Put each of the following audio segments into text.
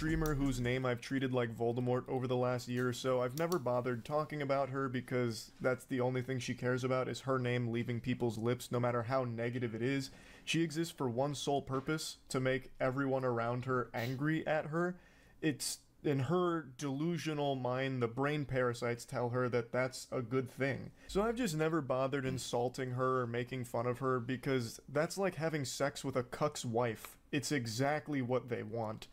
streamer whose name I've treated like Voldemort over the last year or so. I've never bothered talking about her because that's the only thing she cares about is her name leaving people's lips, no matter how negative it is. She exists for one sole purpose, to make everyone around her angry at her. It's in her delusional mind, the brain parasites tell her that that's a good thing. So I've just never bothered insulting her or making fun of her because that's like having sex with a cuck's wife. It's exactly what they want.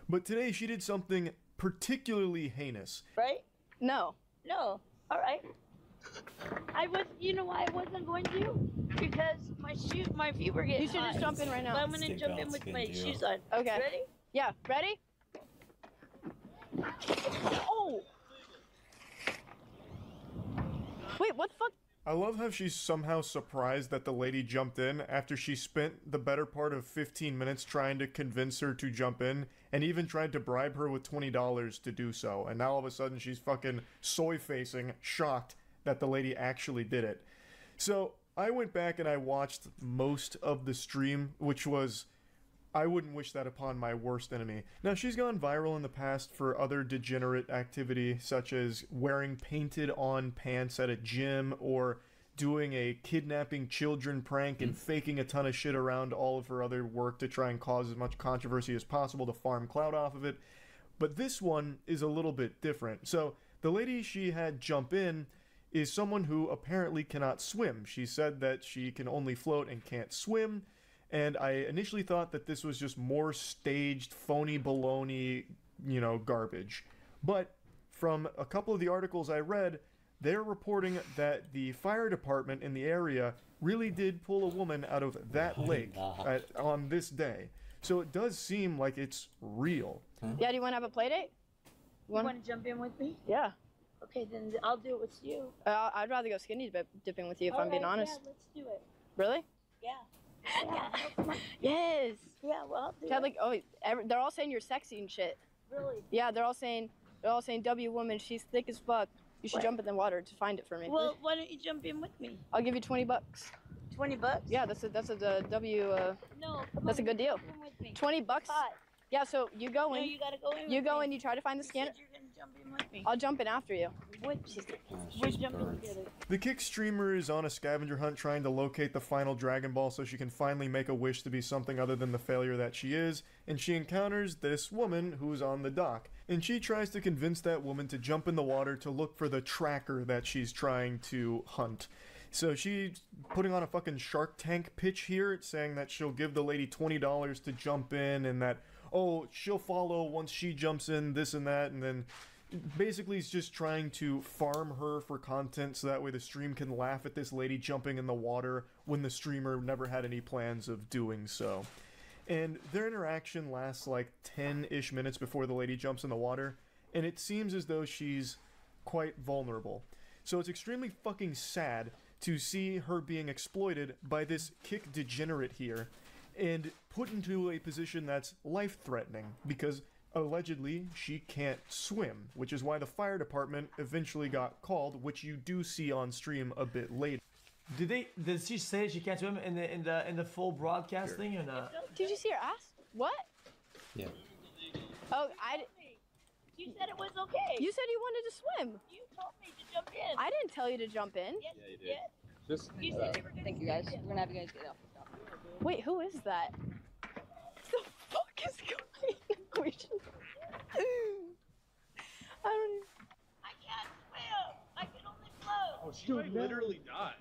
But today she did something particularly heinous. Right? No. No. Alright. You know why I wasn't going to? Because my feet were getting You should hot. just jump in right now. So I'm gonna jump in with my shoes on. Okay. Ready? Yeah, ready? Oh! Wait, what the fuck? I love how she's somehow surprised that the lady jumped in after she spent the better part of 15 minutes trying to convince her to jump in, and even tried to bribe her with $20 to do so, and now all of a sudden she's fucking soy-facing, shocked that the lady actually did it. So, I went back and I watched most of the stream, which was... I wouldn't wish that upon my worst enemy. Now, she's gone viral in the past for other degenerate activity, such as wearing painted-on pants at a gym, or doing a kidnapping children prank and faking a ton of shit around all of her other work to try and cause as much controversy as possible to farm clout off of it. But this one is a little bit different. So, the lady she had jump in is someone who apparently cannot swim. She said that she can only float and can't swim. And I initially thought that this was just more staged, phony baloney, garbage. But from a couple of the articles I read, they're reporting that the fire department in the area really did pull a woman out of that lake on this day. So it does seem like it's real. Yeah, do you want to have a play date? You want to jump in with me? Yeah. Okay, then I'll do it with you. I'd rather go skinny dipping with you if I'm being honest. Yeah, let's do it. Really? Yeah. Yeah, come on. Yes. Yeah, well, I'll do Chad, it. they're all saying you're sexy and shit. Really? Yeah, they're all saying W woman, she's thick as fuck. You should jump in the water to find it for me. Well, why don't you jump in with me? I'll give you $20. $20? Yeah, that's a W. No, that's a good deal. Jump in with me. $20. Hot. Yeah, so you go in. No, you gotta go in. You go in. You try to find the You scanner. said you're gonna jump in with me. I'll jump in after you. We're jumping together. The Kick streamer is on a scavenger hunt trying to locate the final Dragon Ball so she can finally make a wish to be something other than the failure that she is, and she encounters this woman who's on the dock. And she tries to convince that woman to jump in the water to look for the tracker that she's trying to hunt. So she's putting on a fucking Shark Tank pitch here, saying that she'll give the lady $20 to jump in, and that, oh, she'll follow once she jumps in, this and that, and then basically is just trying to farm her for content so that way the stream can laugh at this lady jumping in the water when the streamer never had any plans of doing so. And their interaction lasts like 10-ish minutes before the lady jumps in the water, and it seems as though she's quite vulnerable. So it's extremely fucking sad to see her being exploited by this Kick degenerate here and put into a position that's life-threatening because allegedly she can't swim, which is why the fire department eventually got called, which you do see on stream a bit later. Did she say she can't swim in the full broadcast thing or not? Did you see her ass? What? Yeah. Oh, You said it was okay. You said you wanted to swim. You told me to jump in. I didn't tell you to jump in. Yes, Yeah, you did. did. Just You said you were gonna Thank you guys. We're gonna have you guys get off. Wait, who is that? What the fuck is going on? We should... I don't even... I can't swim. I can only float. Oh, she might literally die.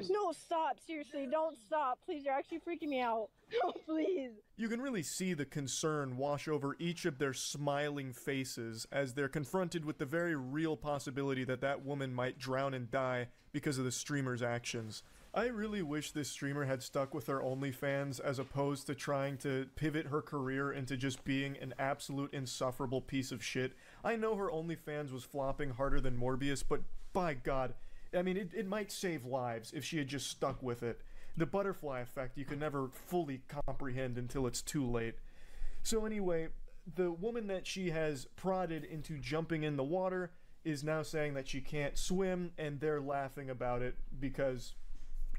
No, stop. Seriously, don't stop. Please, you're actually freaking me out. No, please. You can really see the concern wash over each of their smiling faces as they're confronted with the very real possibility that that woman might drown and die because of the streamer's actions. I really wish this streamer had stuck with her OnlyFans as opposed to trying to pivot her career into just being an absolute insufferable piece of shit. I know her OnlyFans was flopping harder than Morbius, but by God, I mean, it might save lives if she had just stuck with it. The butterfly effect you can never fully comprehend until it's too late. So anyway, the woman that she has prodded into jumping in the water is now saying that she can't swim, and they're laughing about it because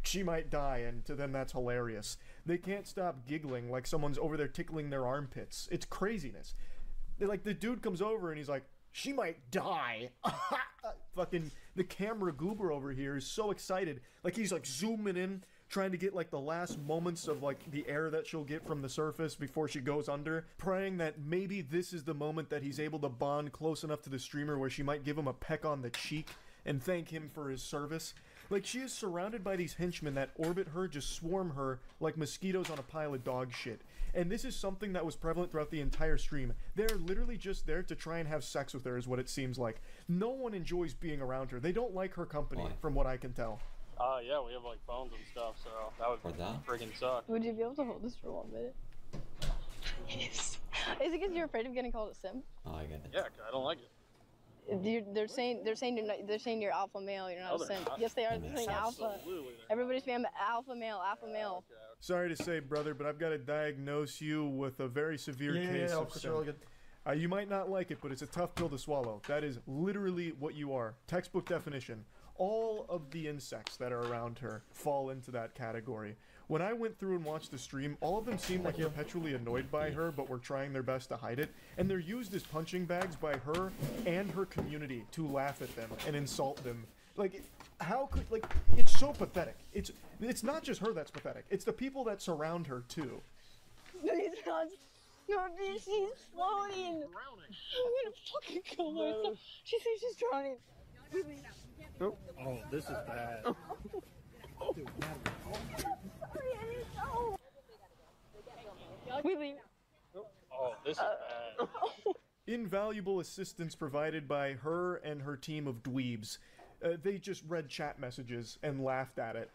she might die, and to them that's hilarious. They can't stop giggling like someone's over there tickling their armpits. It's craziness. Like, the dude comes over and he's like, she might die. Fucking the camera goober over here is so excited. Like, he's like zooming in, trying to get like the last moments of like the air that she'll get from the surface before she goes under, praying that maybe this is the moment that he's able to bond close enough to the streamer where she might give him a peck on the cheek and thank him for his service. Like, she is surrounded by these henchmen that orbit her, just swarm her like mosquitoes on a pile of dog shit. And this is something that was prevalent throughout the entire stream. They're literally just there to try and have sex with her, is what it seems like. No one enjoys being around her. They don't like her company, from what I can tell. Yeah, we have like phones and stuff, so that would friggin' suck. Would you be able to hold this for 1 minute? Is it because you're afraid of getting called a simp? Oh, I get it. Yeah, I don't like it. They're saying you're alpha male. You're not a simp. Not. Yes, they are. They're saying alpha. Absolutely. Everybody's spam alpha male, alpha male. Okay. Sorry to say, brother, but I've got to diagnose you with a very severe case of simp. You might not like it, but it's a tough pill to swallow. That is literally what you are. Textbook definition. All of the insects that are around her fall into that category. When I went through and watched the stream, all of them seemed like perpetually annoyed by her, but were trying their best to hide it. And they're used as punching bags by her and her community to laugh at them and insult them. Like, how could, like, it's so pathetic. It's not just her that's pathetic. It's the people that surround her, too. She's floating. I'm gonna fucking kill myself. She says she's drowning. Oh, this is bad. Dude, sorry, I didn't know. We leave. Oh, this is bad. Invaluable assistance provided by her and her team of dweebs. They just read chat messages and laughed at it,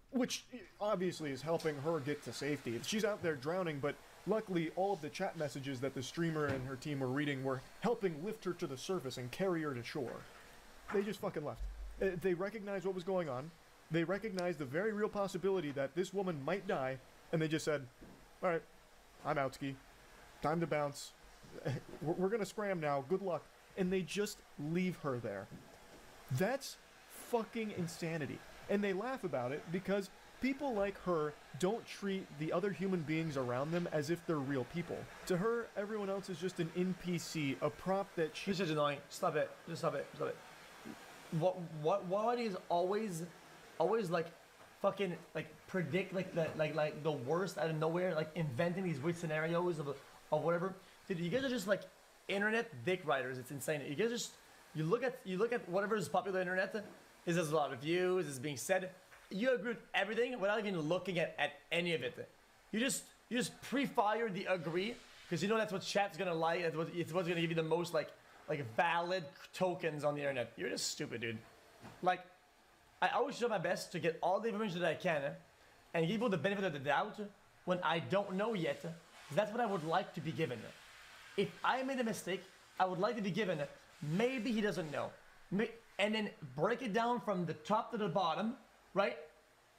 which obviously is helping her get to safety. She's out there drowning, but luckily all of the chat messages that the streamer and her team were reading were helping lift her to the surface and carry her to shore. They just fucking left. They recognized what was going on. They recognized the very real possibility that this woman might die, and they just said, alright, I'm out, ski. Time to bounce. We're gonna scram now, good luck. And they just leave her there. That's fucking insanity. And they laugh about it because people like her don't treat the other human beings around them as if they're real people. To her, everyone else is just an NPC, a prop that she... This is annoying. Stop it. Just stop it. Stop it. What is always like fucking like predict like the worst out of nowhere, like inventing these weird scenarios of whatever. Dude, you guys are just like internet dick writers. It's insane. You guys just you look at whatever is popular on the internet. Is there's a lot of views, is being said. You agree with everything without even looking at any of it. You just pre-fire the agree because you know that's what chat's gonna like. It's what's gonna give you the most like valid tokens on the internet. You're just stupid, dude. Like, I always try my best to get all the information that I can and give people the benefit of the doubt when I don't know yet. That's what I would like to be given. If I made a mistake, I would like to be given maybe he doesn't know. And then break it down from the top to the bottom, right?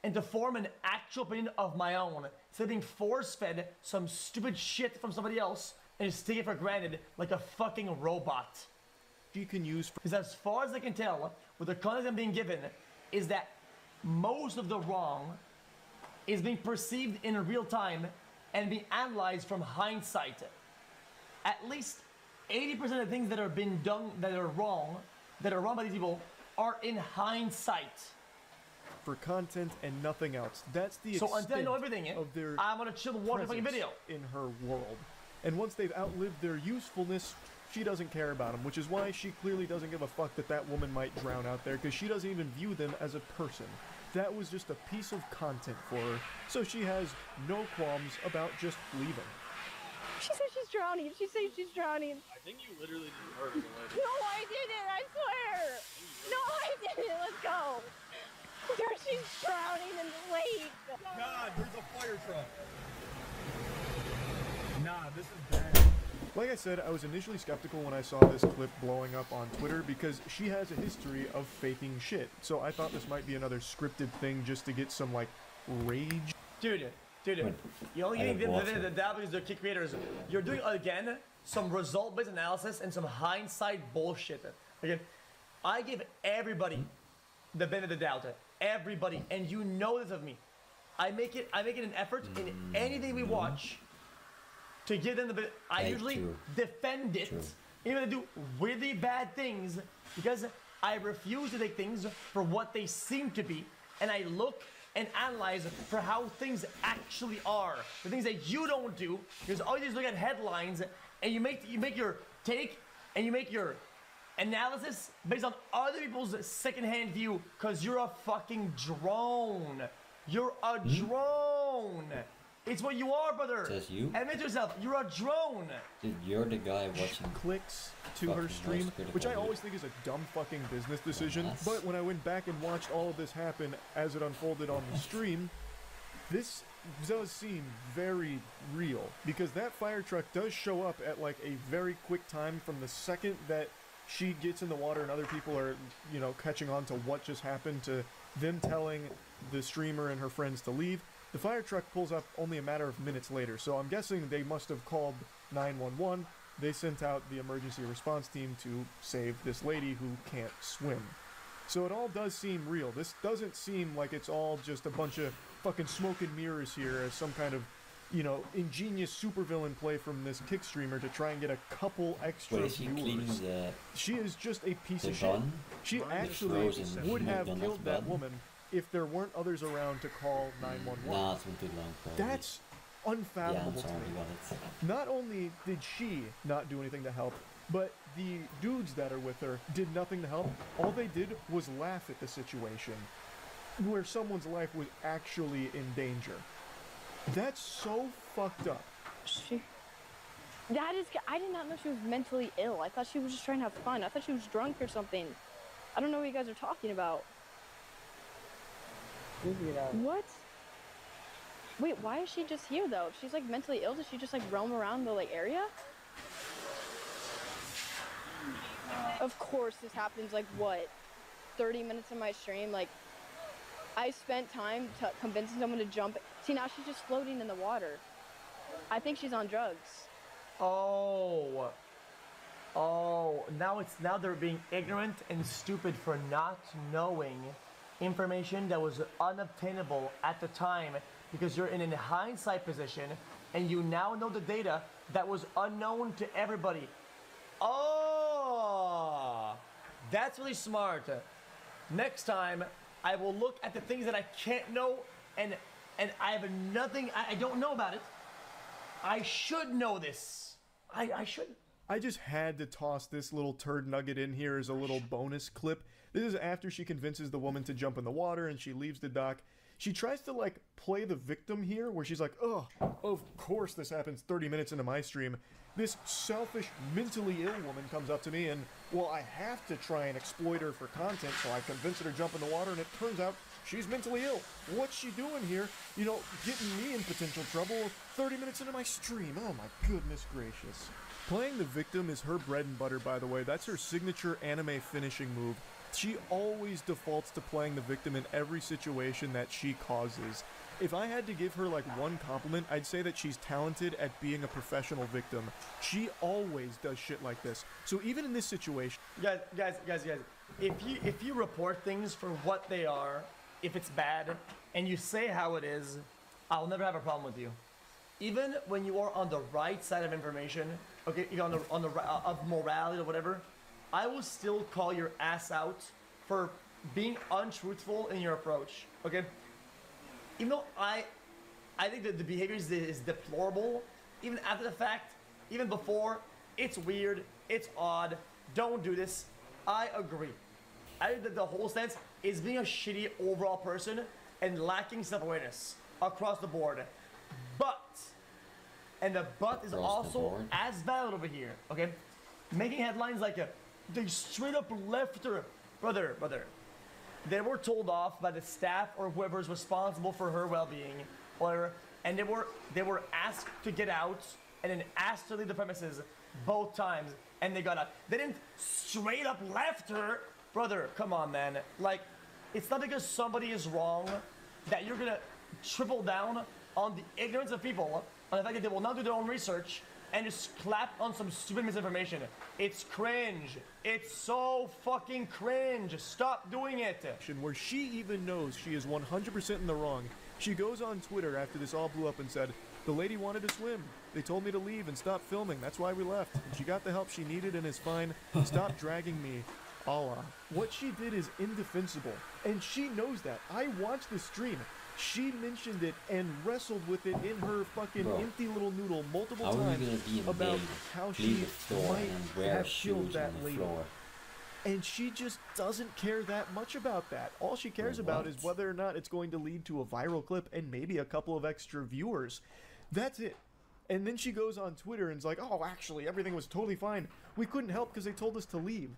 And to form an actual opinion of my own. Instead of being force-fed some stupid shit from somebody else and just take it for granted like a fucking robot. She can use... Because as far as I can tell, with the content I'm being given, is that most of the wrong is being perceived in real time and being analyzed from hindsight. At least 80% of the things that are being done that are wrong by these people, are in hindsight. For content and nothing else. That's the so extent until I know everything, of their I'm gonna chill and watch the fucking video. In her world. And once they've outlived their usefulness, she doesn't care about them, which is why she clearly doesn't give a fuck that woman might drown out there, because she doesn't even view them as a person. That was just a piece of content for her, so she has no qualms about just leaving. She said she's drowning. She said she's drowning. I think you literally just heard her. No, I didn't. I swear. No, I didn't. Let's go. There, she's drowning in the lake. God, there's a fire truck. Nah, this is bad. Like I said, I was initially skeptical when I saw this clip blowing up on Twitter because she has a history of faking shit. So I thought this might be another scripted thing just to get some, like, rage. Dude, you only getting the W the key creators. You're doing, again, some result-based analysis and some hindsight bullshit. Okay? I give everybody the benefit of the doubt. Everybody. And you know this of me. I make it an effort in anything we watch to give them the bit. I Hey, usually true. defend it, True. even if they do really bad things, because I refuse to take things for what they seem to be, and I look and analyze for how things actually are. The things that you don't do, because all you do is look at headlines, and you make your take, and you make your analysis based on other people's secondhand view, because you're a fucking drone. You're a drone. It's what you are, brother. Says you? Admit to yourself, you're a drone. Dude, you're the guy watching. Clicks to her Fucking stream, most critical which I video. always think is a dumb fucking business decision. Yes. But when I went back and watched all of this happen as it unfolded on the stream, this does seem very real, because that fire truck does show up at like a very quick time from the second that she gets in the water and other people are, you know, catching on to what just happened, to them telling the streamer and her friends to leave. The fire truck pulls up only a matter of minutes later, so I'm guessing they must have called 911. They sent out the emergency response team to save this lady who can't swim. So it all does seem real. This doesn't seem like it's all just a bunch of fucking smoke and mirrors here as some kind of, you know, ingenious supervillain play from this kick streamer to try and get a couple extra Wait, is she cleaning viewers. the She is just a piece the of shit. gun? She actually frozen would have gun killed of that gun? woman if there weren't others around to call 911. Nah, it's been too long. Probably. That's yeah, unfathomable I'm sorry to me. about it. Not only did she not do anything to help, but the dudes that are with her did nothing to help. All they did was laugh at the situation where someone's life was actually in danger. That's so fucked up. I did not know she was mentally ill. I thought she was just trying to have fun. I thought she was drunk or something. I don't know what you guys are talking about. What? Wait, why is she just here though? If she's like mentally ill, does she just like roam around the like area? Of course this happens like what? 30 minutes of my stream, like I spent time convincing someone to jump. See, now she's just floating in the water. I think she's on drugs. Oh, now they're being ignorant and stupid for not knowing information that was unobtainable at the time, because you're in a hindsight position and you now know the data that was unknown to everybody. Oh, that's really smart. Next time, I will look at the things that I can't know, and I have nothing, I don't know about it. I should know this. I should. I just had to toss this little turd nugget in here as a little bonus clip. This is after she convinces the woman to jump in the water and she leaves the dock. She tries to like play the victim here, where she's like, oh, of course this happens 30 minutes into my stream. This selfish, mentally ill woman comes up to me and, well, I have to try and exploit her for content, so I convince her to jump in the water, and it turns out she's mentally ill. What's she doing here? You know, getting me in potential trouble 30 minutes into my stream. Oh my goodness gracious. Playing the victim is her bread and butter, by the way. That's her signature anime finishing move. She always defaults to playing the victim in every situation that she causes. If I had to give her like one compliment, I'd say that she's talented at being a professional victim. She always does shit like this. So even in this situation, Guys, if you report things for what they are, if it's bad, and you say how it is, I'll never have a problem with you. Even when you are on the right side of information, okay, you're on the of morality or whatever, I will still call your ass out for being untruthful in your approach. Okay, even though I think that the behavior is deplorable, even after the fact, even before, it's weird, it's odd. Don't do this. I agree. I think that the whole stance is being a shitty overall person and lacking self-awareness across the board. But, and the but is Across the also board? as valid over here, okay? Making headlines like they straight up left her. Brother, they were told off by the staff or whoever is responsible for her well-being, whatever, and they were asked to get out and then asked to leave the premises both times, and they got out. They didn't straight up left her. Brother, come on, man. Like, it's not because somebody is wrong that you're gonna triple down on the ignorance of people, on the fact that they will not do their own research and just clap on some stupid misinformation. It's cringe. It's so fucking cringe. Stop doing it. where she even knows she is 100% in the wrong, she goes on Twitter after this all blew up and said, the lady wanted to swim. They told me to leave and stop filming. That's why we left. And she got the help she needed and is fine. Stop dragging me. Allah. What she did is indefensible. And she knows that. I watched the stream. She mentioned it and wrestled with it in her fucking empty little noodle multiple times about how she might have killed that lady. And she just doesn't care that much about that. All she cares about is whether or not it's going to lead to a viral clip and maybe a couple of extra viewers. That's it. And then she goes on Twitter and is like, oh, actually, everything was totally fine. We couldn't help because they told us to leave.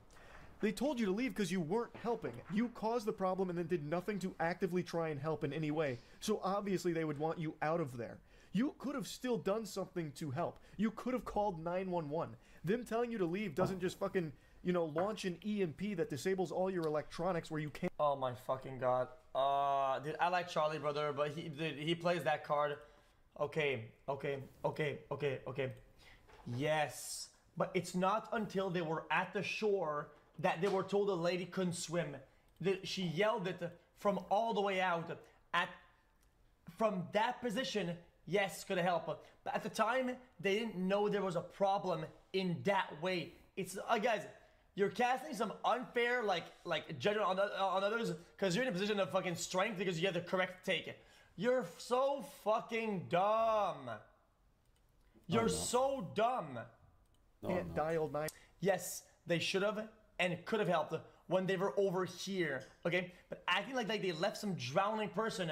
They told you to leave because you weren't helping. You caused the problem and then did nothing to actively try and help in any way. So obviously they would want you out of there. You could have still done something to help. You could have called 911. Them telling you to leave doesn't just fucking, you know, launch an EMP that disables all your electronics where you can't. Oh my fucking god. Dude, I like Charlie, brother, but he plays that card. Okay. Yes, but it's not until they were at the shore that they were told the lady couldn't swim. She yelled it from all the way out. From that position, yes, could help. But at the time, they didn't know there was a problem in that way. It's guys, you're casting some unfair like judgment on others because you're in a position of fucking strength because you have the correct take. You're so fucking dumb. You're so dumb. Can't dial 9. Yes, they should have and could have helped when they were over here, okay? But acting like they left some drowning person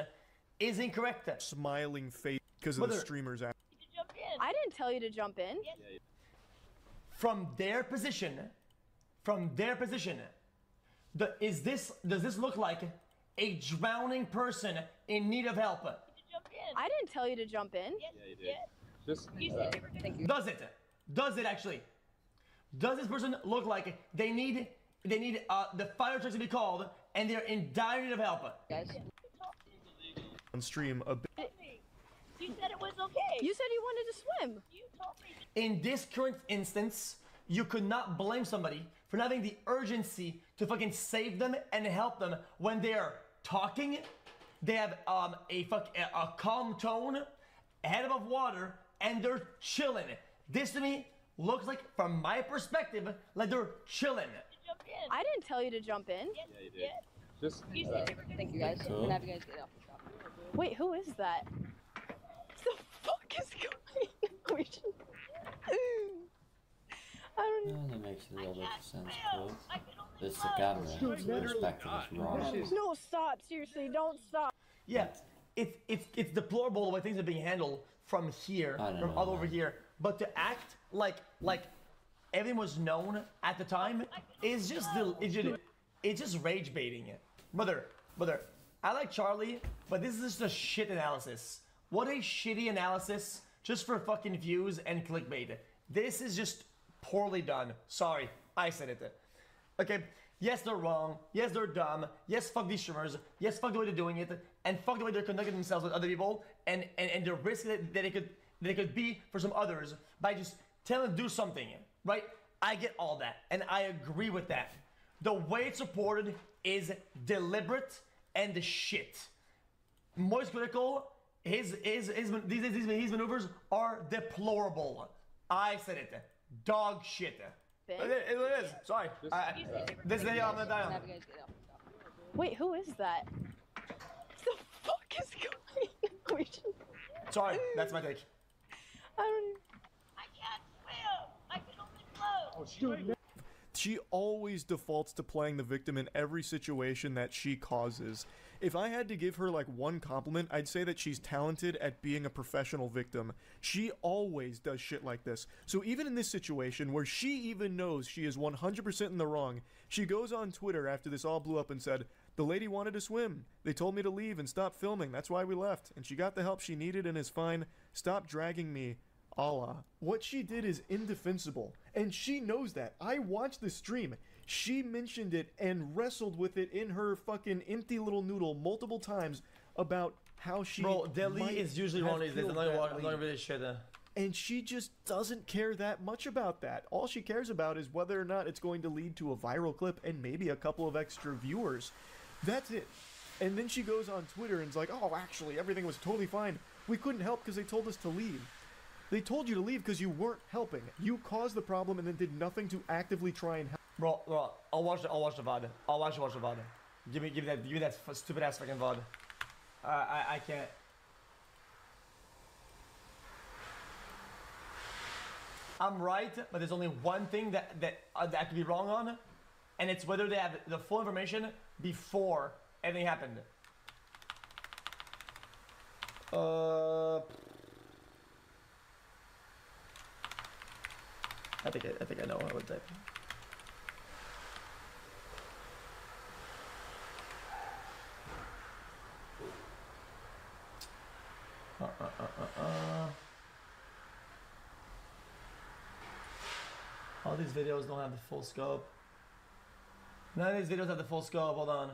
is incorrect. Smiling face because of the streamer's act. I didn't tell you to jump in. From their position, does this look like a drowning person in need of help? I didn't tell you to jump in. Yeah, you did. Just, Does it? Does it actually? Does this person look like they need the fire trucks to be called and they're in dire need of help? Guys. On stream a bit. You said it was okay. You said you wanted to swim. You told me. In this current instance, you could not blame somebody for not having the urgency to fucking save them and help them when they're talking. They have a calm tone, head above water, and they're chilling. This to me looks like, from my perspective, like they're chilling. I didn't tell you to jump in. Yeah, you did. just. Thank you guys. Cool. Have you guys get off the shop. Wait, who is that? What the fuck is going on? I don't know. That makes a little bit of sense, cool. It's the camera. The perspective is wrong. No, stop. Seriously, don't stop. Yeah, it's deplorable the way things are being handled from here, from all over here. But to act like everything was known at the time is just it's just rage baiting it. Brother, I like Charlie, but this is just a shit analysis. What a shitty analysis just for fucking views and clickbait. This is just poorly done. Sorry, I said it. Okay, yes, they're wrong. Yes, they're dumb. Yes, fuck these streamers. Yes, fuck the way they're doing it. And fuck the way they're conducting themselves with other people. And the risk that it could be for some others by just telling them to do something, right? I get all that, and I agree with that. The way it's supported is deliberate and the shit. Moist critical, his maneuvers are deplorable. I said it. Dog shit. It is. Sorry. This is the I'm gonna die on. Have you guys get off the shop. Wait, who is that? What the fuck is going on? Sorry, that's my take. I don't. I can't swim. I can only float. She always defaults to playing the victim in every situation that she causes. If I had to give her like one compliment, I'd say that she's talented at being a professional victim. She always does shit like this. So even in this situation where she even knows she is 100% in the wrong, she goes on Twitter after this all blew up and said, "The lady wanted to swim. They told me to leave and stop filming. That's why we left. And she got the help she needed and is fine. Stop dragging me. Allah." What she did is indefensible, and she knows that. I watched the stream. She mentioned it and wrestled with it in her fucking empty little noodle multiple times about how she. Bro, Delhi is usually one of these. I'm not really shit. And she just doesn't care that much about that. All she cares about is whether or not it's going to lead to a viral clip and maybe a couple of extra viewers. That's it. And then she goes on Twitter and is like, "Oh, actually, everything was totally fine. We couldn't help because they told us to leave." They told you to leave because you weren't helping. You caused the problem and then did nothing to actively try and help. Bro, I'll watch the VOD. I'll watch the VOD. Give me that stupid ass fucking VOD. I can't. I'm right, but there's only one thing that I could be wrong on, and it's whether they have the full information before anything happened. I think I know what I would type. All these videos don't have the full scope. None of these videos have the full scope. Hold on.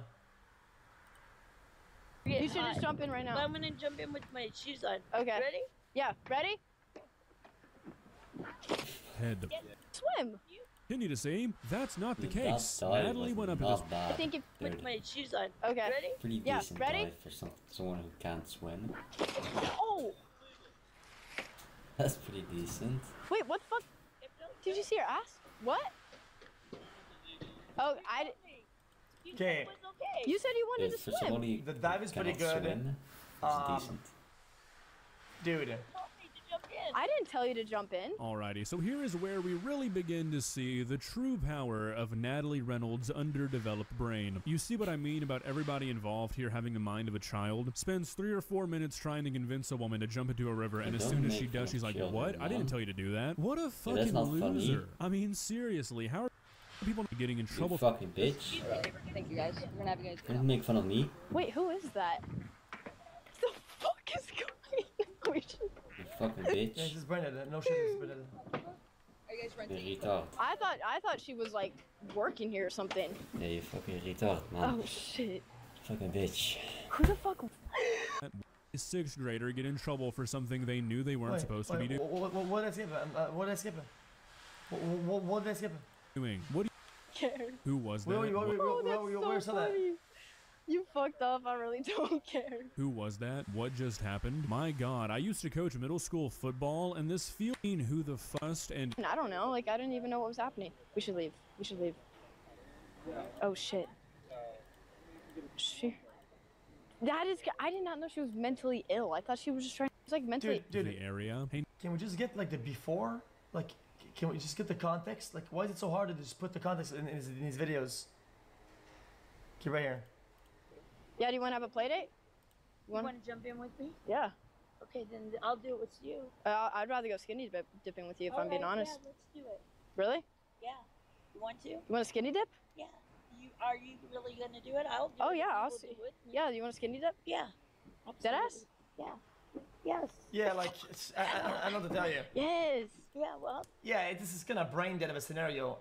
You should just jump in right now. I'm gonna jump in with my shoes on. Okay. Ready? Yeah. Ready? Head. Swim. Continue to see, that's not the Dude, case. that dive Natalie was went up to not this. I bad. think if With my shoes on. Okay. Ready? Pretty Yeah, decent ready? dive for someone who can't swim. Oh. That's pretty decent. Wait. What the fuck? Did you see her ass? What? Oh, I. Okay. You said you wanted Dude, to for swim. someone who The dive is pretty cannot good. swim, it's decent. Dude. I didn't tell you to jump in. Alrighty, so here is where we really begin to see the true power of Natalie Reynolds' underdeveloped brain. You see what I mean about everybody involved here having the mind of a child? Spends 3 or 4 minutes trying to convince a woman to jump into a river, and as soon as she does, she's like, what? I didn't tell you to do that. What a fucking not funny. loser. I mean, seriously, how are people getting in You trouble? fucking bitch. Thank you guys. We're gonna have you guys. Don't make fun of me. Wait, who is that? What the fuck is going on? We should- You fucking Yeah, bitch. this is Brendan. No shit, this is Brendan. Are you guys You renting? retard. I thought she was like working here or something. Yeah, you fucking retard, man. Oh shit. Fucking bitch. Who the fuck? A 6th grader get in trouble for something they knew they weren't supposed to be doing. What did I skip? What did I skip? What did I skip? What do Care. you, who was that? Where Oh, saw that's that? so funny. You fucked up. I really don't care. Who was that? What just happened? My god, I used to coach middle school football, and this feeling who the fussed and I don't know. Like I didn't even know what was happening. We should leave. We should leave. Oh shit. She. That is. I did not know she was mentally ill. I thought she was just trying. It's like mentally. Dude, the area. Hey, can we just get like the before? Like, can we just get the context? Like, why is it so hard to just put the context in these videos? Okay, right here. Yeah. Do you want to have a play date? You want to jump in with me? Yeah. Okay, then I'll do it with you. I'd rather go skinny dipping with you if I'm being honest. Yeah, let's do it. Really? Yeah. You want to? You want a skinny dip? Yeah. Are you really gonna do it? I'll do it. Oh yeah. You I'll will see. do it. Yeah. You want a skinny dip? Yeah. Dead Absolutely. ass? Yeah. Yes. Yeah, like, I know what to tell you. Yes. Yeah. Well. Yeah, this is kind of brain dead of a scenario.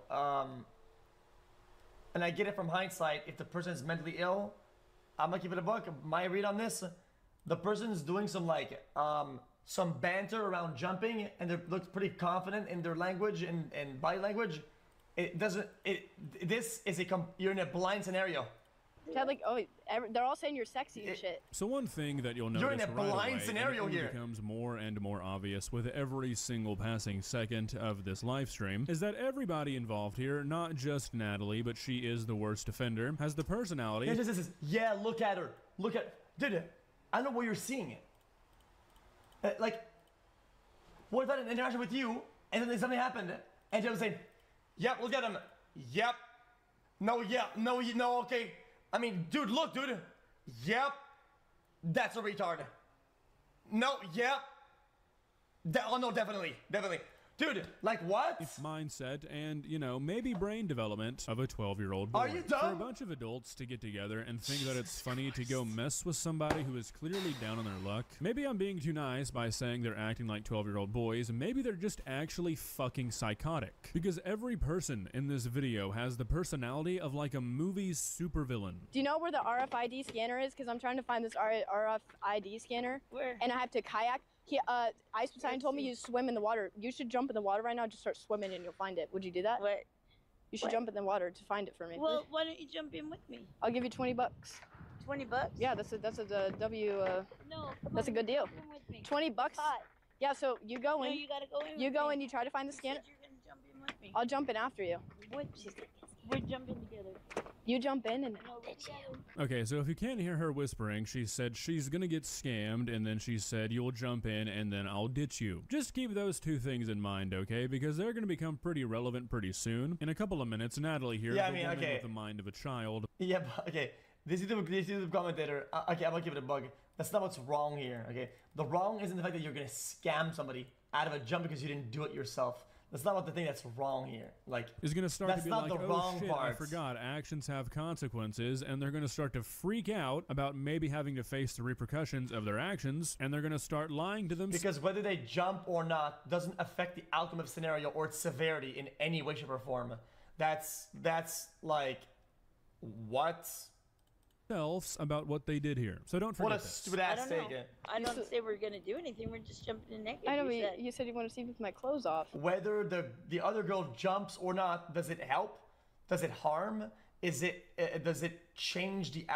And I get it from hindsight. If the person is mentally ill, I'm gonna keep it a buck. My read on this, the person's doing some banter around jumping, and they look pretty confident in their language and body language. This is you're in a blind scenario. Chad, like, they're all saying you're sexy and shit. So one thing that you'll You're notice in a right blind away, scenario and it here. becomes more and more obvious with every single passing second of this live stream, is that everybody involved here, not just Natalie, but she is the worst offender, has the personality. Yeah, look at her. Look at, dude. I know what you're seeing. Like, what if I had an interaction with you, and then something happened, and you would say, "Yep, look at him. Yep. No, yeah, no, okay." I mean, dude, look, dude. Yep. That's a retard. No, yep. Oh, no, definitely. Dude, like what? Mindset and, you know, maybe brain development of a 12-year-old boy. Are you dumb? For a bunch of adults to get together and think that it's funny to go mess with somebody who is clearly down on their luck. Maybe I'm being too nice by saying they're acting like 12-year-old boys. Maybe they're just actually fucking psychotic. Because every person in this video has the personality of like a movie's supervillain. Do you know where the RFID scanner is? Because I'm trying to find this RFID scanner. Where? And I have to kayak. Ice Poseidon told me you swim in the water. You should jump in the water right now. Just start swimming and you'll find it. Would you do that? What? You should jump in the water to find it for me. Well, why don't you jump in with me? I'll give you $20. $20? Yeah, that's a W. No. That's a good deal. Come with me. $20. Hot. Yeah, so you go in. No, you gotta go in. You with go me. in, you try to find the You scanner. said you're gonna jump in with me. I'll jump in after you. We're jumping together. You jump in and No, we're together. Okay, so if you can't hear her whispering, she said she's gonna get scammed, and then she said you'll jump in, and then I'll ditch you. Just keep those two things in mind, okay? Because they're gonna become pretty relevant pretty soon. In a couple of minutes, Natalie here, Yeah, I the mean, woman okay. with the mind of a child. Yeah, but, okay. This YouTube commentator. Okay, I'm gonna give it a bug. That's not what's wrong here. Okay, the wrong isn't the fact that you're gonna scam somebody out of a jump because you didn't do it yourself. That's not what the thing that's wrong here. Like, Is gonna start that's to be not like, the oh wrong shit, I part. forgot, actions have consequences, and they're gonna start to freak out about maybe having to face the repercussions of their actions, and they're gonna start lying to themselves. Because whether they jump or not doesn't affect the outcome of the scenario or its severity in any way, shape, or form. That's like, what? About what they did here. So don't forget What a this. stupid ass I don't know. take. I don't say we're gonna do anything. We're just jumping in naked. I know, you but said. you said you want to see with my clothes off. Whether the other girl jumps or not, does it help? Does it harm? Does it change the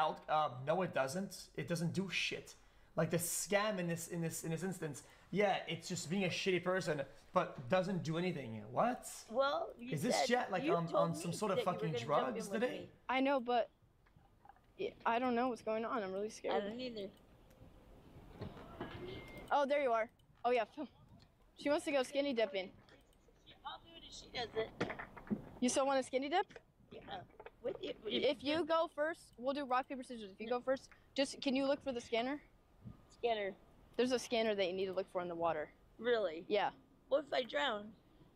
no, it doesn't. It doesn't do shit. Like the scam in this instance, yeah, it's just being a shitty person, but doesn't do anything. What? Well, you Is this said- chat like you on told some me sort of that you were fucking gonna jump drugs in with today? me. I know, but I don't know what's going on. I'm really I scared. don't either. Oh, there you are. Oh yeah. She wants to go skinny dipping. I'll do it if she does it. You still want to skinny dip? Yeah, with you. If you go first, we'll do rock paper scissors. If you go first, just can you look for the scanner? Scanner. There's a scanner that you need to look for in the water. Really? Yeah. What if I drown?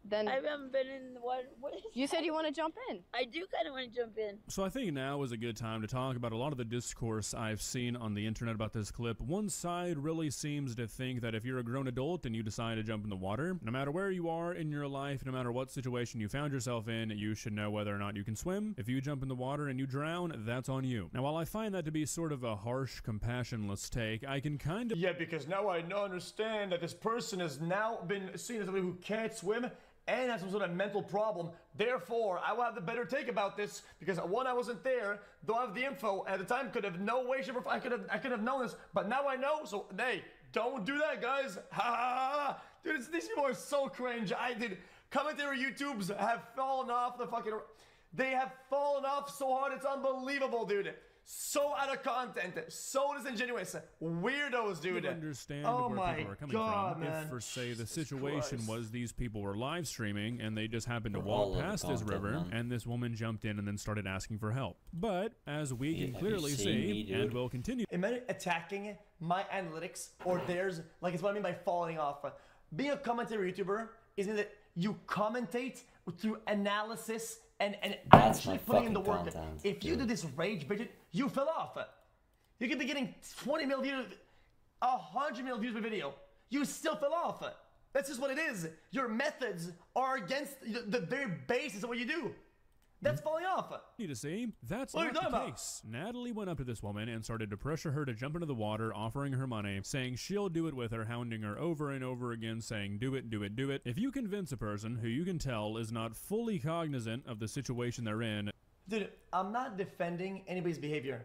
Then I haven't been in the water. What is you said that? you want to jump in. I do kind of want to jump in. So I think now is a good time to talk about a lot of the discourse I've seen on the internet about this clip. One side really seems to think that if you're a grown adult and you decide to jump in the water, no matter where you are in your life, no matter what situation you found yourself in, you should know whether or not you can swim. If you jump in the water and you drown, that's on you. Now, while I find that to be sort of a harsh, compassionless take, I can kind of... Yeah, because now I understand that this person has now been seen as somebody who can't swim and has some sort of mental problem. Therefore, I will have the better take about this because one, I wasn't there, don't have the info, and at the time could have no way, shape, or I could have known this, but now I know. So hey, don't do that, guys. Ha ha ha! Dude, these people are so cringe. Commentary YouTubes have fallen off the fucking. They have fallen off so hard, it's unbelievable, dude. So out of content, so disingenuous, weirdos, dude. You understand Oh where my people are coming God, from. man. If, for say, the Jesus situation Christ. was these people were live streaming and they just happened to For all walk of the past this content, river, man. and this woman jumped in and then started asking for help. But as we Yeah, can have you clearly seen see, me, dude? and will continue Imagine attacking my analytics or theirs, like it's what I mean by falling off. Being a commentary YouTuber isn't that you commentate through analysis and That's actually my putting in the fucking work. content, If you dude. do this rage budget, you fell off. You could be getting 20 million views, 100 million views per video. You still fell off. That's just what it is. Your methods are against the very basis of what you do. That's falling off. to see, that's What are you not the talking about? case. Natalie went up to this woman and started to pressure her to jump into the water, offering her money, saying she'll do it with her, hounding her over and over again, saying, do it, do it, do it. If you convince a person who you can tell is not fully cognizant of the situation they're in, Dude, I'm not defending anybody's behavior.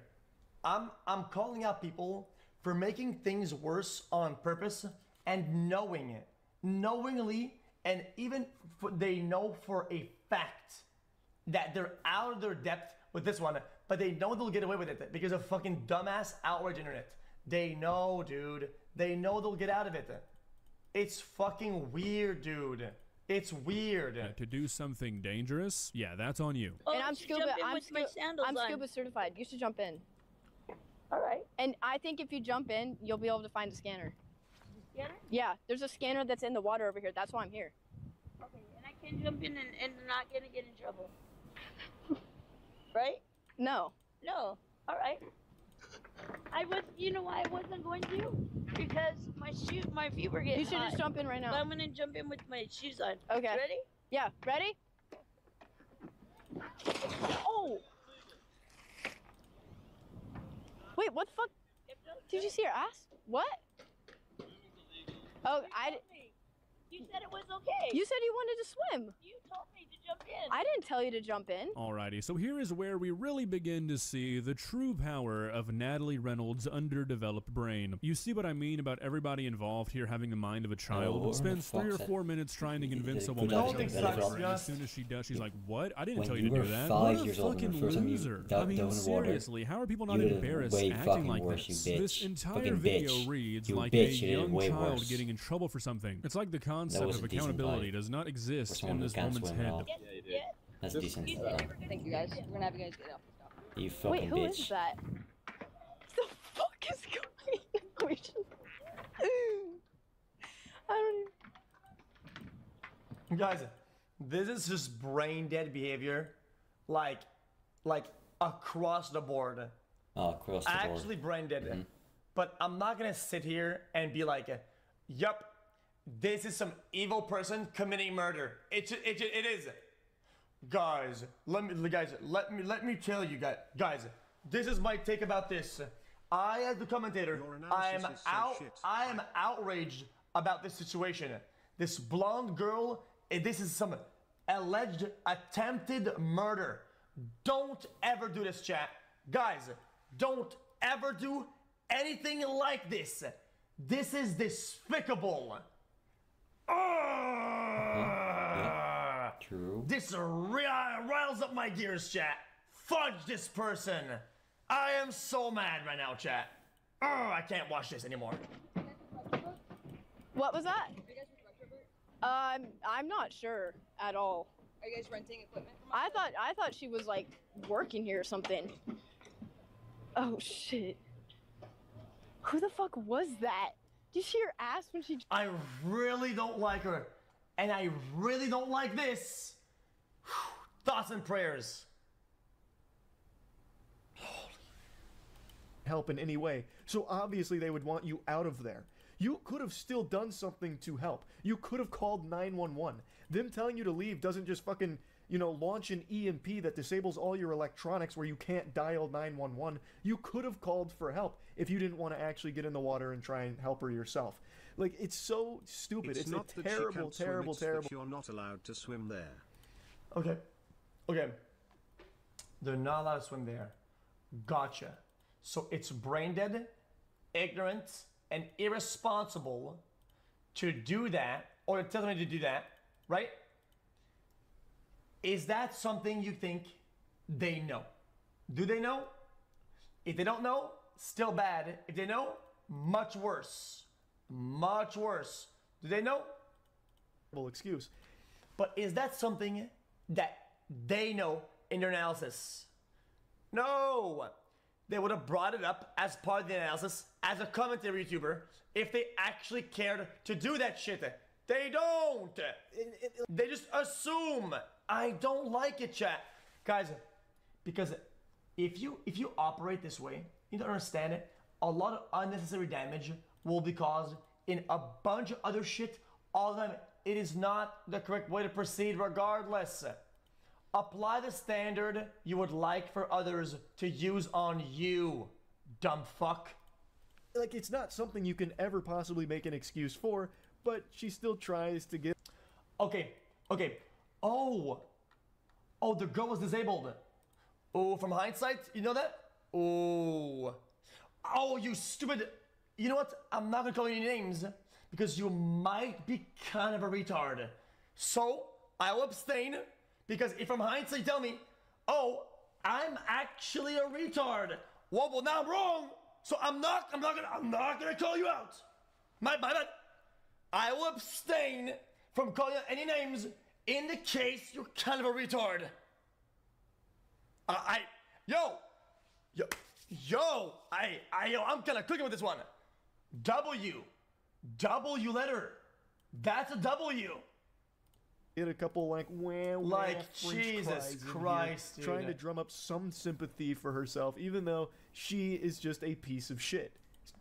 I'm calling out people for making things worse on purpose and knowing it. Knowingly, and even they know for a fact that they're out of their depth with this one, but they know they'll get away with it because of fucking dumbass outrage internet. They know, dude. They know they'll get out of it. It's fucking weird, dude. It's weird. to do something dangerous, yeah, that's on you. Oh, And I'm I should scuba. jump in I'm with my sandals I'm on. scuba certified. You should jump in. All right. And I think if you jump in, you'll be able to find a scanner. Get it? Yeah, there's a scanner that's in the water over here. That's why I'm here. Okay, and I can jump in and not gonna get in trouble. Right? No. No. All right. I was. You know why I wasn't going to? Because my feet were getting You should hot. just jump in right But now. I'm gonna jump in with my shoes on. Okay. Ready? Yeah, ready? Oh! Wait, what the fuck? Did you see your ass? What? Oh, You said it was okay. You said you wanted to swim. You told me to jump in. I didn't didn't tell you to jump in. Alrighty, so here is where we really begin to see the true power of Natalie Reynolds' underdeveloped brain. You see what I mean about everybody involved here having the mind of a child? Spends 3 or 4 minutes trying to convince a woman to jump in, and as soon as she does, she's like, what? I didn't tell you to do that. What a fucking loser. I mean, seriously, how are people not embarrassed acting like this? This entire video reads like a young child getting in trouble for something. It's like the concept of accountability does not exist in this woman's head. That's decent. Thank you guys. We're gonna have you guys get off. You fucking Wait, who bitch. is that? The fuck is going on? I don't Guys, this is just brain dead behavior, like across the board. Oh, across the board. Actually brain dead. But I'm not gonna sit here and be like, yup, this is some evil person committing murder. It is. Guys, let me tell you guys, this is my take about this. I, as the commentator, I am outraged about this situation. This blonde girl, this is some alleged attempted murder. Don't ever do this, chat. Guys, don't ever do anything like this. This is despicable. True. This riles up my gears, chat. Fudge this person. I am so mad right now, chat. I can't watch this anymore. What was that? Are you guys with Retrovert? I'm not sure at all. Are you guys renting equipment from I thought she was like working here or something. Oh shit. Who the fuck was that? Did you see her ass when she... I really don't like her. And I really don't like this. Thoughts and prayers. Help in any way. So obviously they would want you out of there. You could have still done something to help. You could have called 911. Them telling you to leave doesn't just fucking, you know, launch an EMP that disables all your electronics where you can't dial 911. You could have called for help if you didn't want to actually get in the water and try and help her yourself. Like, it's so stupid. It's not a that terrible, she can't swim, terrible, it's terrible. that you're not allowed to swim there. Okay. They're not allowed to swim there. Gotcha. So it's brain dead, ignorant, and irresponsible to do that, or to tell them to do that, right? Is that something you think they know? Do they know? If they don't know, still bad. If they know, much worse. Much worse. Do they know? Excuse. But is that something that they know in their analysis? No! They would have brought it up as part of the analysis as a commentary YouTuber if they actually cared to do that shit. They don't! They just assume. I don't like it, chat. Guys, because if you operate this way, you don't understand it, a lot of unnecessary damage will be caused in a bunch of other shit all the time. It is not the correct way to proceed regardless. Apply the standard you would like for others to use on you, dumb fuck. Like, it's not something you can ever possibly make an excuse for, but she still tries to get... Okay. Oh, the girl was disabled. Oh, from hindsight, you know that? Oh, you stupid... You know what? I'm not gonna call you names because you might be kind of a retard. So, I will abstain because if from hindsight you tell me, oh, I'm actually a retard. Well, now I'm wrong. So I'm not gonna call you out. My bad. I will abstain from calling out any names in the case you're kind of a retard. I'm kind of cooking with this one. W letter. That's a W. Get a couple like Jesus Christ, dude. Trying to drum up some sympathy for herself, even though she is just a piece of shit.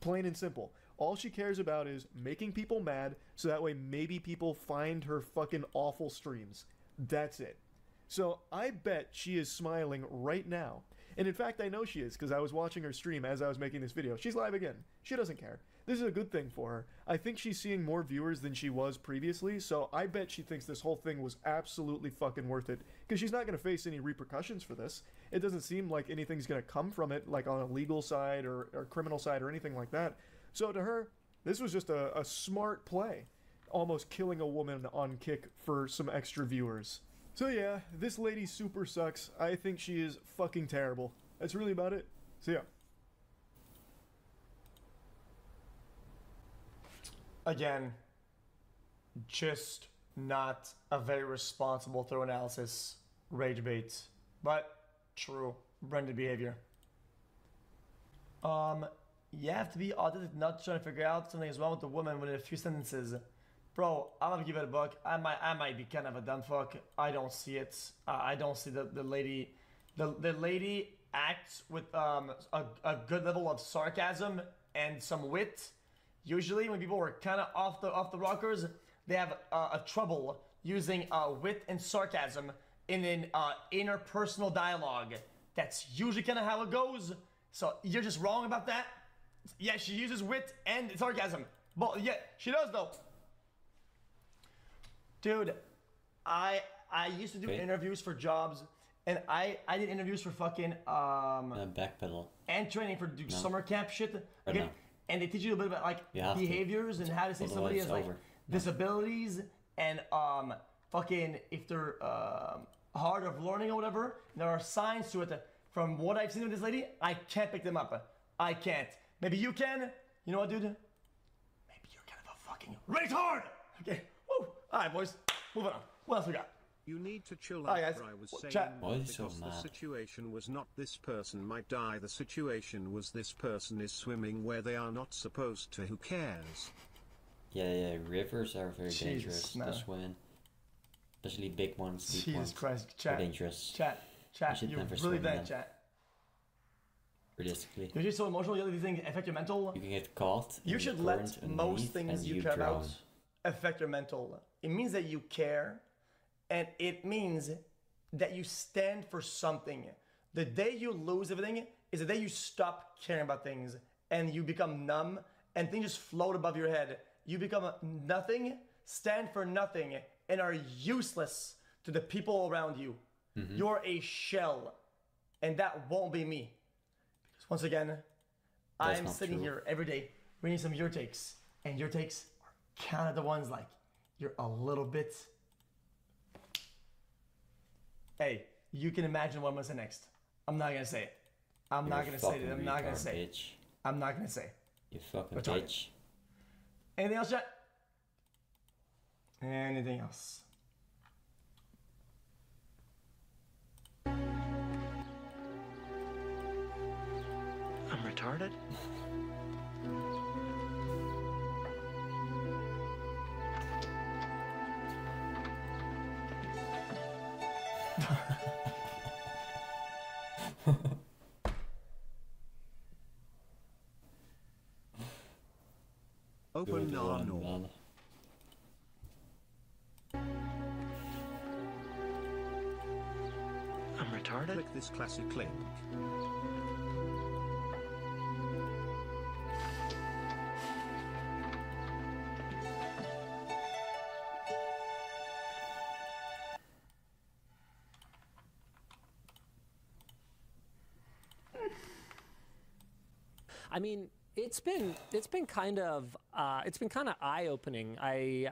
Plain and simple. All she cares about is making people mad, so that way maybe people find her fucking awful streams. That's it. So I bet she is smiling right now. And in fact, I know she is, because I was watching her stream as I was making this video. She's live again. She doesn't care. this is a good thing for her. I think she's seeing more viewers than she was previously, so I bet she thinks this whole thing was absolutely fucking worth it, because she's not going to face any repercussions for this. It doesn't seem like anything's going to come from it, like on a legal side or criminal side or anything like that. So to her, this was just a smart play, almost killing a woman on Kick for some extra viewers. So yeah, this lady super sucks. I think she is fucking terrible. That's really about it. So yeah. Again, just not a very responsible throw analysis, rage bait, but true Brendan behavior. You have to be autistic not trying to figure out something is wrong with the woman within a few sentences. Bro, I'm gonna give it a buck. I might be kind of a dumb fuck. I don't see it. I don't see the lady. The lady acts with a good level of sarcasm and some wit. Usually, when people are kind of off the rockers, they have a trouble using wit and sarcasm in an interpersonal dialogue. That's usually kind of how it goes. So you're just wrong about that. Yeah, she uses wit and sarcasm. But yeah, she does though. Dude, I used to do interviews for jobs, and I did interviews for fucking backpedal and training for summer camp shit. Okay? And they teach you a bit about like behaviors and how to say somebody has like disabilities and fucking if they're hard of learning or whatever. There are signs to it. From what I've seen with this lady, I can't pick them up. I can't. Maybe you can. You know what, dude? Maybe you're kind of a fucking retard. Okay. Woo. All right, boys. Moving on. What else we got? You need to chill out. Guys. I was saying Chat. because the situation was not this person might die. The situation was this person is swimming where they are not supposed to. Who cares? Yeah, rivers are very dangerous to swim in. Especially big ones, deep Jesus ones. Christ, chat. They're dangerous. Chat. You're really bad, chat. Realistically. You're just so emotional, you let these things affect your mental. You can get caught. You should let most things you care about affect your mental. It means that you care, and it means that you stand for something. The day you lose everything is the day you stop caring about things, and you become numb, and things just float above your head. You become nothing, stand for nothing, and are useless to the people around you. Mm-hmm. You're a shell, and that won't be me. Because once again, I'm sitting here every day reading some of your takes, and your takes are kind of the ones like, you're a little bit... Hey, you can imagine what I'm going to say next. I'm not going to say it. I'm not going to say it. I'm not going to say it. I'm not going to say it. You fucking bitch. Anything else, chat? Anything else? I'm retarded? Open no. I'm retarded? Click this classic link. I mean, it's been kind of eye-opening. I've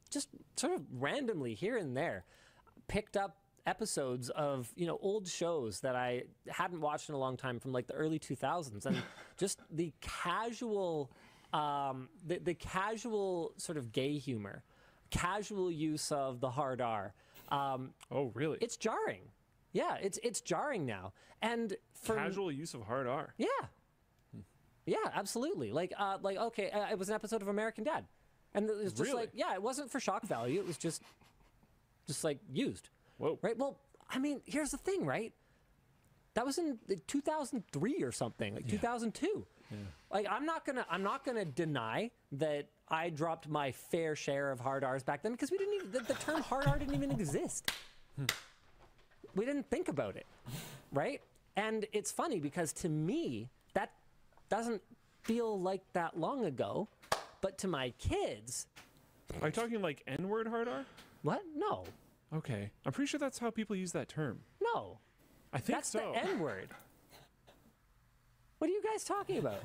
just sort of randomly here and there picked up episodes of old shows that I hadn't watched in a long time from like the early 2000s, and just the casual the casual sort of gay humor, casual use of the hard R. Oh, really? It's jarring. Yeah, it's jarring now. And for casual use of hard R. Yeah. Yeah, absolutely. Like okay, it was an episode of American Dad. And it was just like, yeah, it wasn't for shock value. It was just like used. Whoa. Right? Well, I mean, here's the thing, right? That was in 2003 or something, like 2002. Yeah. Like I'm not gonna deny that I dropped my fair share of hard R's back then, because we didn't even the term hard R didn't even exist. We didn't think about it, right? And it's funny because to me that doesn't feel like that long ago, but to my kids... Are you talking like N-word hard R? What? No. Okay. I'm pretty sure that's how people use that term. No. I think that's so. That's the N-word. What are you guys talking about?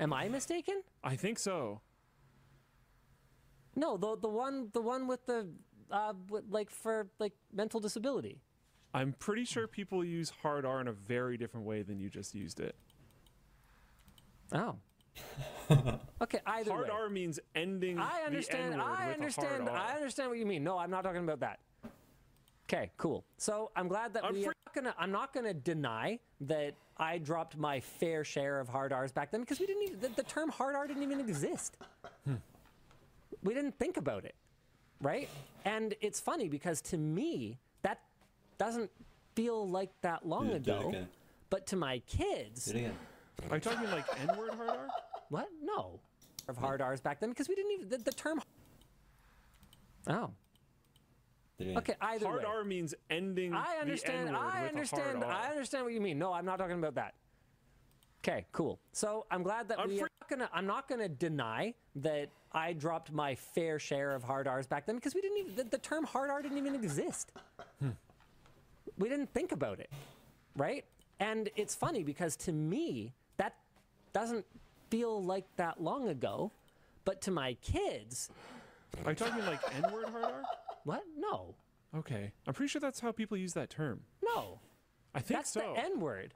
Am I mistaken? I think so. No, the one with the for mental disability. I'm pretty sure people use hard R in a very different way than you just used it. Oh. Okay, either hard way. R means ending I understand. the N-word I with understand. a hard R. I understand what you mean. No, I'm not talking about that. Okay, cool. So I'm glad that I'm not gonna deny that I dropped my fair share of hard R's back then because we didn't even, the term hard R didn't even exist. We didn't think about it, right? And it's funny because to me that doesn't feel like that long ago, but to my kids. Are you talking like N-word hard R? What? No. Of hard R's back then because we didn't even the term. Oh. Okay, either hard way. R means ending I understand. the N-word I with understand. a hard R. I understand what you mean. No, I'm not talking about that. Okay, cool. So I'm glad that I'm not gonna deny that I dropped my fair share of hard R's back then because we didn't even the term hard R didn't even exist. We didn't think about it, right? And it's funny because to me that doesn't feel like that long ago, but to my kids. Are you talking like N-word hard R? What? No. Okay. I'm pretty sure that's how people use that term. No. I think that's so. The N-word.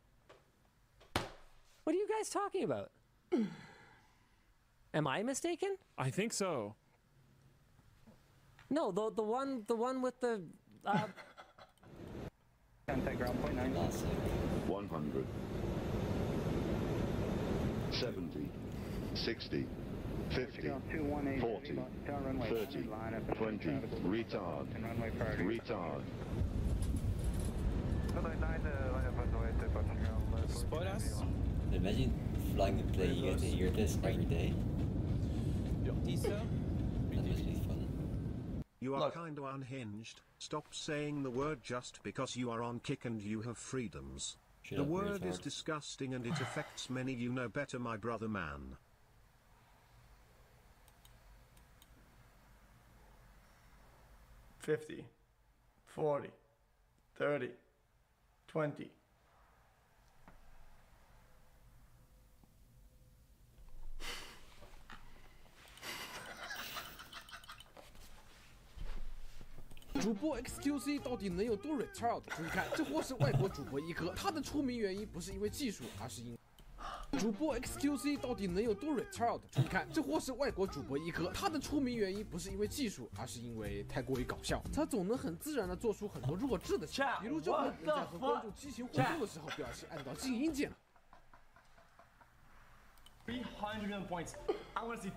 What are you guys talking about? Am I mistaken? I think so. No, the one with the Contact ground point 9. 100. 70. 60. 50. 40. 30. 20. Retard. Retard. Imagine flying a plane, you get to hear this every day. That must be fun. You are kinda unhinged. Stop saying the word just because you are on kick and you have freedoms. The word is disgusting and it affects many. You know better, my brother man. $50, $40, $30, $20.主播 XQC 到底能有多 retard？ 注意看，这货是外国主播一哥，他的出名原因不是因为技术，而是因主播 XQC 到底能有多 retard？ 注意看，这货是外国主播一哥，他的出名原因不是因为技术，而是因为太过于搞笑。他总能很自然的做出很多弱智的行为，比如这回人在和观众激情互动的时候，不小心按到静音键。300 million points. I want to see.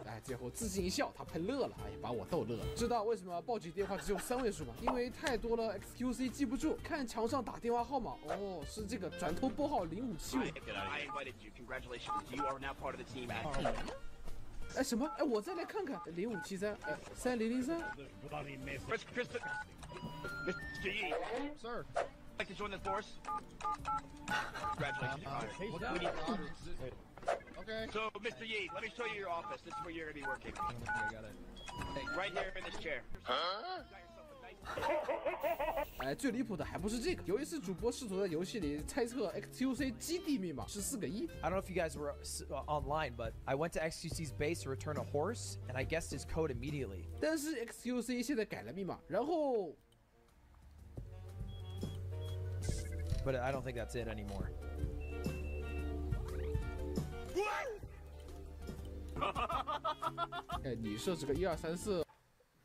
哎，最后自信一笑，他喷乐了，哎呀，把我逗乐了。知道为什么报警电话只有3位数吗？因为太多了 ，XQC 记不住。看墙上打电话号码，哦，是这个转头拨号0575。哎，什么？哎，我再来看看0573，哎，3003。Sir. Like to join the force? Congratulations, Your Honor. Okay. So, Mr. Yi, let me show you your office. This is where you're gonna be working. I got it. Right here in this chair. Huh? 哎，最离谱的还不是这个。有一次，主播试图在游戏里猜测 XQC 基地密码是4个1。I don't know if you guys were online, but I went to XQC's base to return a horse, and I guessed his code immediately. 但是 XQC 现在改了密码，然后。But I don't think that's it anymore.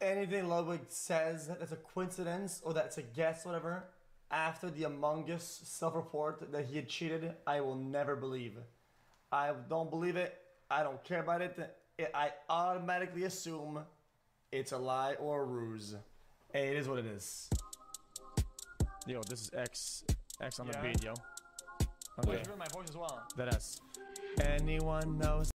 Anything Ludwig says that's a coincidence or that's a guess, whatever, after the Among Us self-report that he had cheated, I will never believe. I don't believe it. I don't care about it. I automatically assume it's a lie or a ruse. Hey, it is what it is. Yo, this is X on the beat, yo. Okay. Wait, you heard my voice as well. That is. Anyone knows